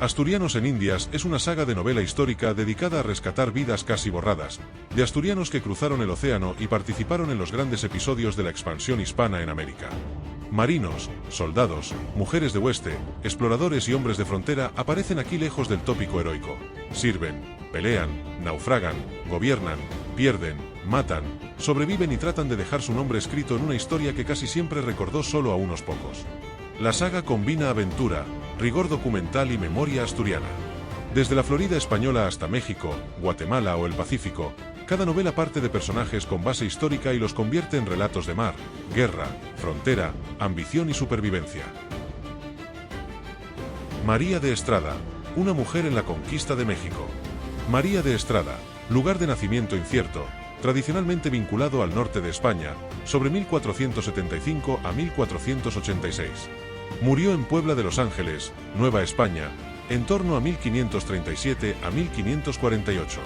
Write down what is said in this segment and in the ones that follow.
Asturianos en Indias es una saga de novela histórica dedicada a rescatar vidas casi borradas, de asturianos que cruzaron el océano y participaron en los grandes episodios de la expansión hispana en América. Marinos, soldados, mujeres de hueste, exploradores y hombres de frontera aparecen aquí lejos del tópico heroico. Sirven, pelean, naufragan, gobiernan, pierden, matan, sobreviven y tratan de dejar su nombre escrito en una historia que casi siempre recordó solo a unos pocos. La saga combina aventura, rigor documental y memoria asturiana. Desde la Florida española hasta México, Guatemala o el Pacífico, cada novela parte de personajes con base histórica y los convierte en relatos de mar, guerra, frontera, ambición y supervivencia. María de Estrada, una mujer en la conquista de México. María de Estrada, lugar de nacimiento incierto, tradicionalmente vinculado al norte de España, sobre 1475 a 1486. Murió en Puebla de Los Ángeles, Nueva España, en torno a 1537 a 1548.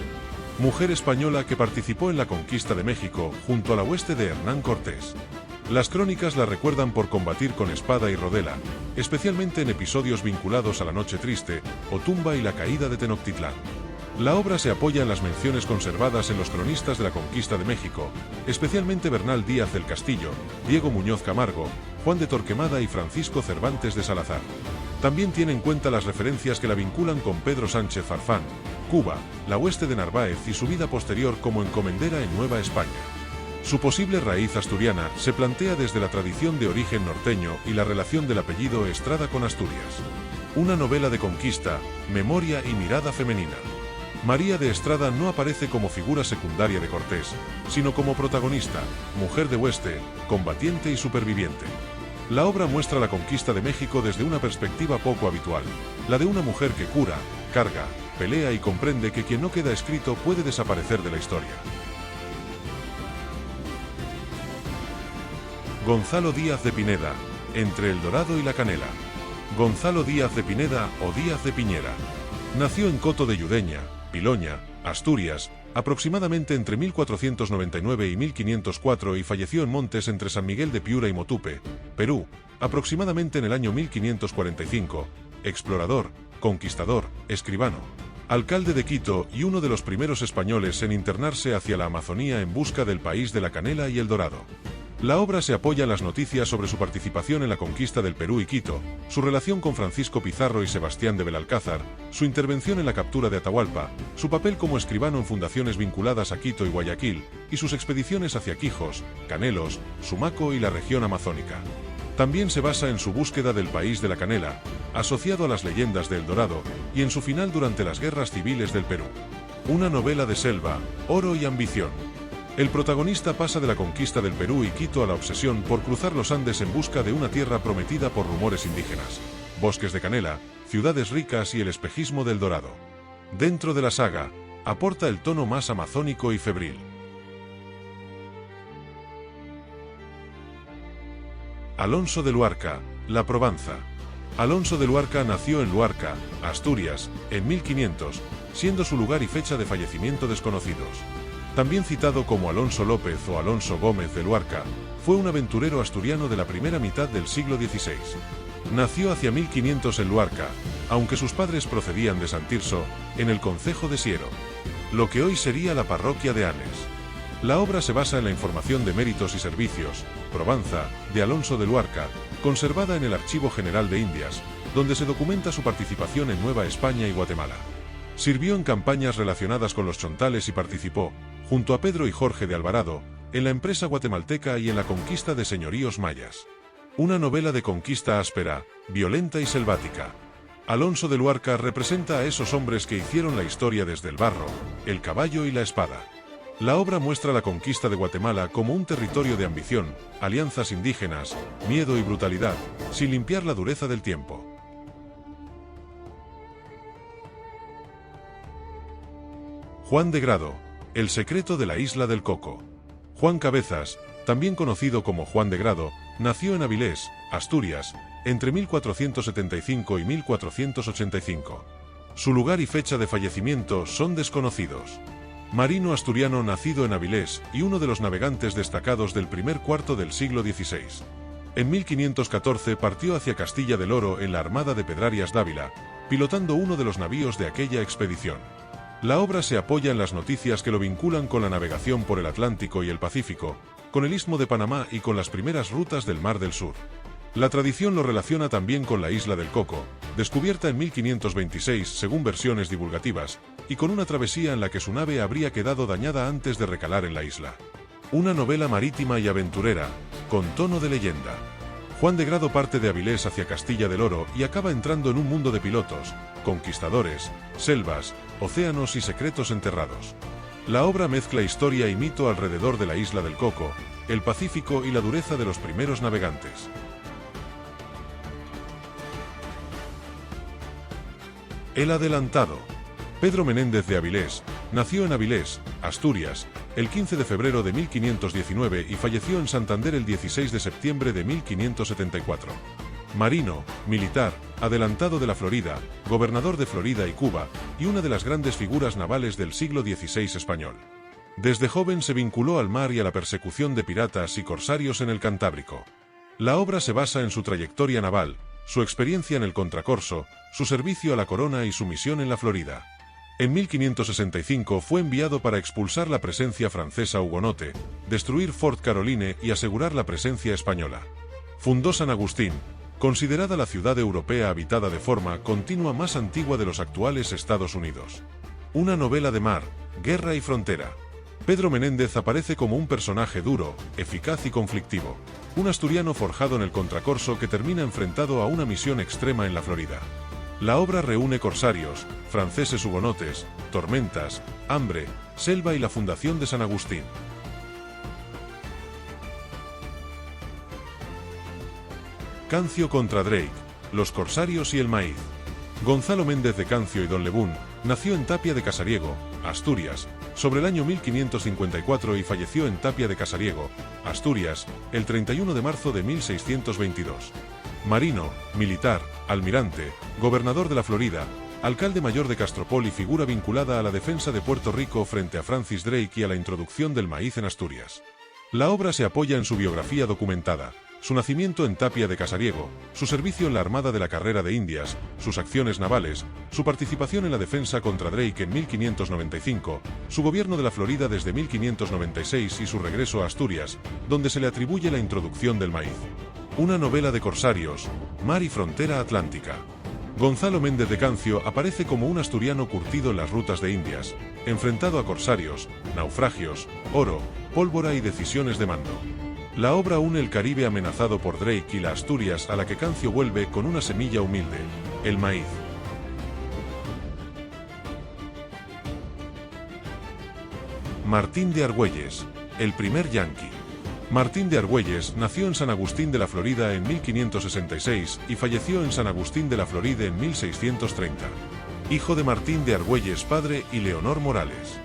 Mujer española que participó en la conquista de México junto a la hueste de Hernán Cortés. Las crónicas la recuerdan por combatir con espada y rodela, especialmente en episodios vinculados a la Noche Triste, Otumba y la caída de Tenochtitlán. La obra se apoya en las menciones conservadas en los cronistas de la conquista de México, especialmente Bernal Díaz del Castillo, Diego Muñoz Camargo, Juan de Torquemada y Francisco Cervantes de Salazar. También tiene en cuenta las referencias que la vinculan con Pedro Sánchez Farfán, Cuba, la hueste de Narváez y su vida posterior como encomendera en Nueva España. Su posible raíz asturiana se plantea desde la tradición de origen norteño y la relación del apellido Estrada con Asturias. Una novela de conquista, memoria y mirada femenina. María de Estrada no aparece como figura secundaria de Cortés, sino como protagonista, mujer de hueste, combatiente y superviviente. La obra muestra la conquista de México desde una perspectiva poco habitual, la de una mujer que cura, carga, pelea y comprende que quien no queda escrito puede desaparecer de la historia. Gonzalo Díaz de Pineda, entre El Dorado y la Canela. Gonzalo Díaz de Pineda o Díaz de Piñera. Nació en Coto de Yudeña, Piloña, Asturias, aproximadamente entre 1499 y 1504 y falleció en Montes entre San Miguel de Piura y Motupe, Perú, aproximadamente en el año 1545, explorador, conquistador, escribano, alcalde de Quito y uno de los primeros españoles en internarse hacia la Amazonía en busca del país de la canela y el dorado. La obra se apoya en las noticias sobre su participación en la conquista del Perú y Quito, su relación con Francisco Pizarro y Sebastián de Belalcázar, su intervención en la captura de Atahualpa, su papel como escribano en fundaciones vinculadas a Quito y Guayaquil, y sus expediciones hacia Quijos, Canelos, Sumaco y la región amazónica. También se basa en su búsqueda del país de la canela, asociado a las leyendas de El Dorado, y en su final durante las guerras civiles del Perú. Una novela de selva, oro y ambición. El protagonista pasa de la conquista del Perú y Quito a la obsesión por cruzar los Andes en busca de una tierra prometida por rumores indígenas, bosques de canela, ciudades ricas y el espejismo del Dorado. Dentro de la saga, aporta el tono más amazónico y febril. Alonso de Luarca, La Provenza. Alonso de Luarca nació en Luarca, Asturias, en 1500, siendo su lugar y fecha de fallecimiento desconocidos. También citado como Alonso López o Alonso Gómez de Luarca, fue un aventurero asturiano de la primera mitad del siglo XVI. Nació hacia 1500 en Luarca, aunque sus padres procedían de San Tirso, en el concejo de Siero, lo que hoy sería la parroquia de Anes. La obra se basa en la información de méritos y servicios, Provenza, de Alonso de Luarca, conservada en el Archivo General de Indias, donde se documenta su participación en Nueva España y Guatemala. Sirvió en campañas relacionadas con los chontales y participó, junto a Pedro y Jorge de Alvarado, en la empresa guatemalteca y en la conquista de señoríos mayas. Una novela de conquista áspera, violenta y selvática. Alonso de Luarca representa a esos hombres que hicieron la historia desde el barro, el caballo y la espada. La obra muestra la conquista de Guatemala como un territorio de ambición, alianzas indígenas, miedo y brutalidad, sin limpiar la dureza del tiempo. Juan de Grado, El secreto de la isla del Coco. Juan Cabezas, también conocido como Juan de Grado, nació en Avilés, Asturias, entre 1475 y 1485. Su lugar y fecha de fallecimiento son desconocidos. Marino asturiano nacido en Avilés y uno de los navegantes destacados del primer cuarto del siglo XVI. En 1514 partió hacia Castilla del Oro en la Armada de Pedrarias Dávila, pilotando uno de los navíos de aquella expedición. La obra se apoya en las noticias que lo vinculan con la navegación por el Atlántico y el Pacífico, con el Istmo de Panamá y con las primeras rutas del Mar del Sur. La tradición lo relaciona también con la isla del Coco, descubierta en 1526 según versiones divulgativas, y con una travesía en la que su nave habría quedado dañada antes de recalar en la isla. Una novela marítima y aventurera, con tono de leyenda. Juan de Grado parte de Avilés hacia Castilla del Oro y acaba entrando en un mundo de pilotos, conquistadores, selvas, océanos y secretos enterrados. La obra mezcla historia y mito alrededor de la isla del Coco, el Pacífico y la dureza de los primeros navegantes. El adelantado. Pedro Menéndez de Avilés nació en Avilés, Asturias, el 15 de febrero de 1519 y falleció en Santander el 16 de septiembre de 1574. Marino, militar, adelantado de la Florida, gobernador de Florida y Cuba, y una de las grandes figuras navales del siglo XVI español. Desde joven se vinculó al mar y a la persecución de piratas y corsarios en el Cantábrico. La obra se basa en su trayectoria naval, su experiencia en el contracorso, su servicio a la corona y su misión en la Florida. En 1565 fue enviado para expulsar la presencia francesa hugonote, destruir Fort Caroline y asegurar la presencia española. Fundó San Agustín, considerada la ciudad europea habitada de forma continua más antigua de los actuales Estados Unidos. Una novela de mar, guerra y frontera. Pedro Menéndez aparece como un personaje duro, eficaz y conflictivo. Un asturiano forjado en el contracorso que termina enfrentado a una misión extrema en la Florida. La obra reúne corsarios, franceses hugonotes, tormentas, hambre, selva y la fundación de San Agustín. Cancio contra Drake, los corsarios y el maíz. Gonzalo Méndez de Cancio y Don Lebún nació en Tapia de Casariego, Asturias, sobre el año 1554 y falleció en Tapia de Casariego, Asturias, el 31 de marzo de 1622. Marino, militar, almirante, gobernador de la Florida, alcalde mayor de Castropol y figura vinculada a la defensa de Puerto Rico frente a Francis Drake y a la introducción del maíz en Asturias. La obra se apoya en su biografía documentada, su nacimiento en Tapia de Casariego, su servicio en la Armada de la Carrera de Indias, sus acciones navales, su participación en la defensa contra Drake en 1595, su gobierno de la Florida desde 1596 y su regreso a Asturias, donde se le atribuye la introducción del maíz. Una novela de corsarios, mar y frontera atlántica. Gonzalo Méndez de Cancio aparece como un asturiano curtido en las rutas de Indias, enfrentado a corsarios, naufragios, oro, pólvora y decisiones de mando. La obra une el Caribe amenazado por Drake y la Asturias a la que Cancio vuelve con una semilla humilde, el maíz. Martín de Argüelles, el primer yanqui. Martín de Argüelles nació en San Agustín de la Florida en 1566 y falleció en San Agustín de la Florida en 1630. Hijo de Martín de Argüelles padre y Leonor Morales.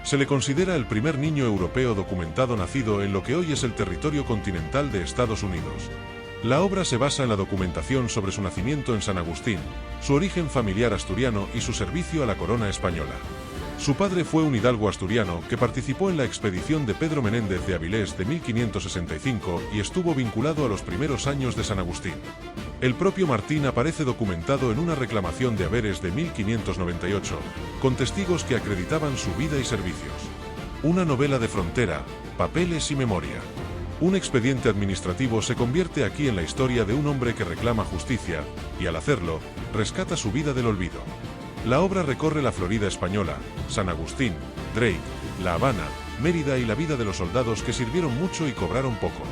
Se le considera el primer niño europeo documentado nacido en lo que hoy es el territorio continental de Estados Unidos. La obra se basa en la documentación sobre su nacimiento en San Agustín, su origen familiar asturiano y su servicio a la corona española. Su padre fue un hidalgo asturiano que participó en la expedición de Pedro Menéndez de Avilés de 1565 y estuvo vinculado a los primeros años de San Agustín. El propio Martín aparece documentado en una reclamación de haberes de 1598, con testigos que acreditaban su vida y servicios. Una novela de frontera, papeles y memoria. Un expediente administrativo se convierte aquí en la historia de un hombre que reclama justicia, y al hacerlo, rescata su vida del olvido. La obra recorre la Florida española, San Agustín, Drake, La Habana, Mérida y la vida de los soldados que sirvieron mucho y cobraron poco.